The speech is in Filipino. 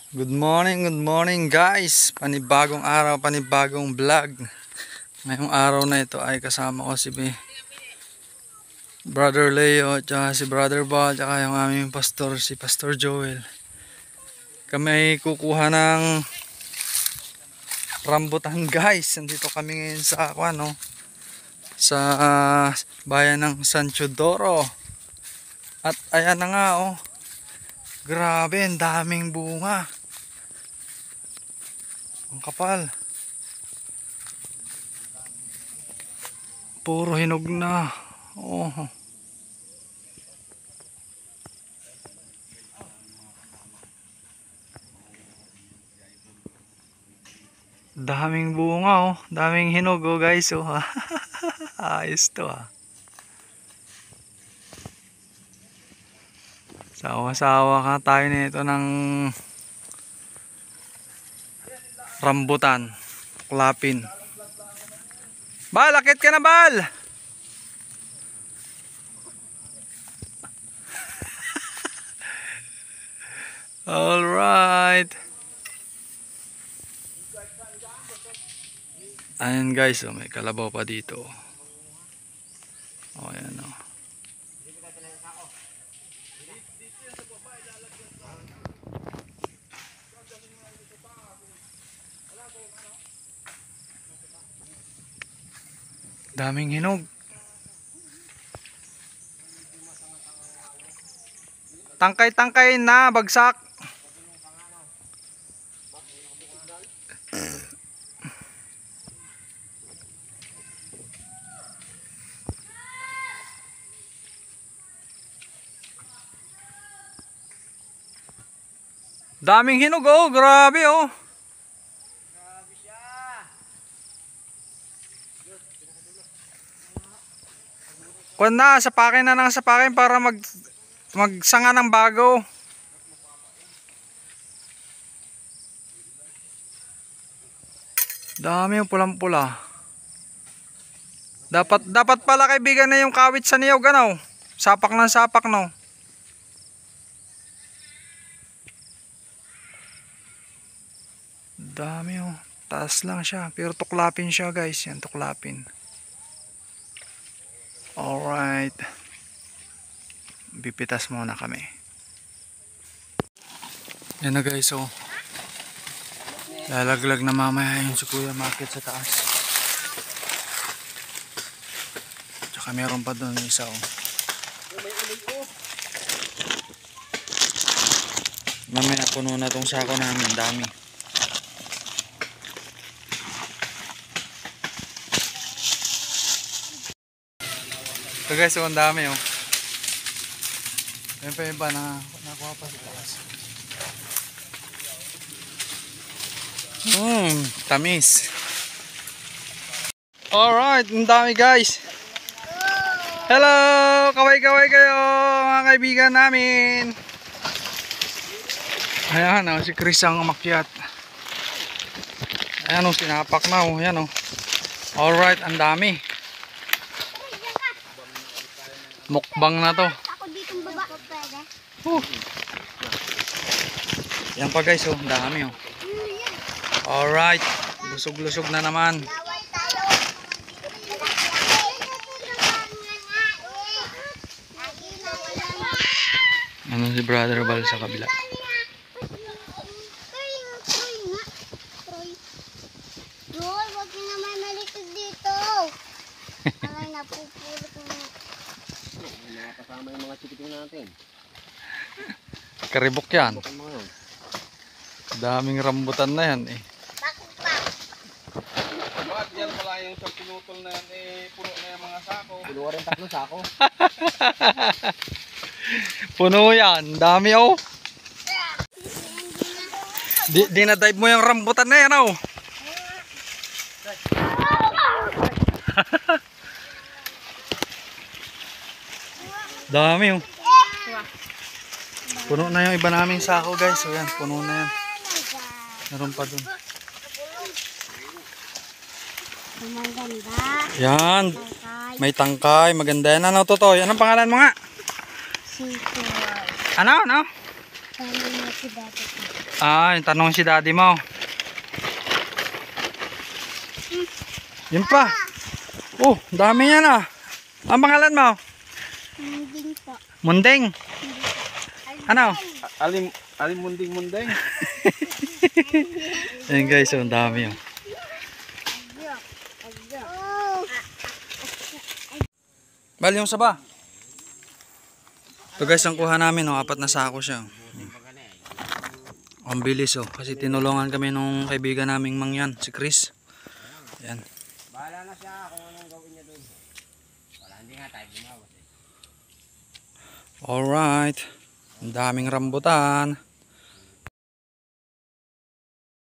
Good morning guys. Panibagong araw, panibagong vlog. Ngayong araw na ito ay kasama ko si Brother Leo at si Brother Bal at yung aming pastor, si Pastor Joel. Kami ay kukuha ng rambutan guys. Nandito kami ngayon sa sa bayan ng San Teodoro. At ayan na nga oh. Grabe, ang daming bunga. Ang kapal. Puro hinog na. Oh. Daming bunga oh. Daming hinog oh guys oh. Ayos to ah. Sawa-sawa ka tayo nito ng rambutan. Klapin. Bal, akit ka na Bal! Alright. Ayan guys, oh, may kalabaw pa dito. Oh, ayan oh. Daming hinog. Tangkay-tangkay na, bagsak. Daming hinog oh, grabe oh. Kuwan na, sapakin na ng sapakin para magsanga ng bago. Dami yung pulang-pula. Dapat pala kaibigan na yung kawit sa niyog ano. Sapak ng sapak no. Dami oh. Taas lang siya, pero tuklapin siya guys, yan tuklapin. Alright. Bipitas muna kami. Yan na guys oh. Lalaglag na mamaya yung si Kuya Market sa taas. Tsaka meron pa doon isa oh. Mamaya puno na tong sako namin, dami. So guys, so ang dami oh. Yan pa yung iba na nakuha pa sa taas. Tamis. Alright, ang dami guys. Hello! Kaway-kaway kayo mga kaibigan namin. Ayan oh, si Chris ang umakyat. Ayan oh, sinapak na oh. Ayan oh. Alright, ang dami. Mukbang na to. Yan pa guys oh, ang dami oh. Alright, lusog-lusog na naman. Ano si Brother Bal sa kabila? Wag na naman malikod dito. Ay, napupulot mo. Kasama yung mga chikiting natin. Karibok yan. Daming rambutan na yan eh. Bakit yan pala yung sa pinutol na yan eh, puno na yung mga sako. Puno rin 3 sako. Puno yan, dami oh. Di na dive mo yung rambutan na yan oh. Dami oh. Puno na yung iba naming sako guys. So yan, puno na yan. Meron pa dun. Yan. May tangkay. Maganda yan. Ano to? Anong pangalan mo nga? Ano? Ano? Si dati. Ah, yung tanong si daddy mo. Yun pa. Oh, dami yan ah. Ang pangalan mo? Hindi po. Munding. Ano? Alimunding-munding. Ayun guys, ang dami yun. Oh. Bali yung saba. Ito guys, ang kuha namin, oh, 4 na sako siya. Ang bilis oh, kasi tinulungan kami nung kaibigan naming mangyan, si Chris. Ayan. Bahala na siya kung anong gawin niya doon. Wala, hindi nga tayo gumawa. Alright. Ang daming rambutan.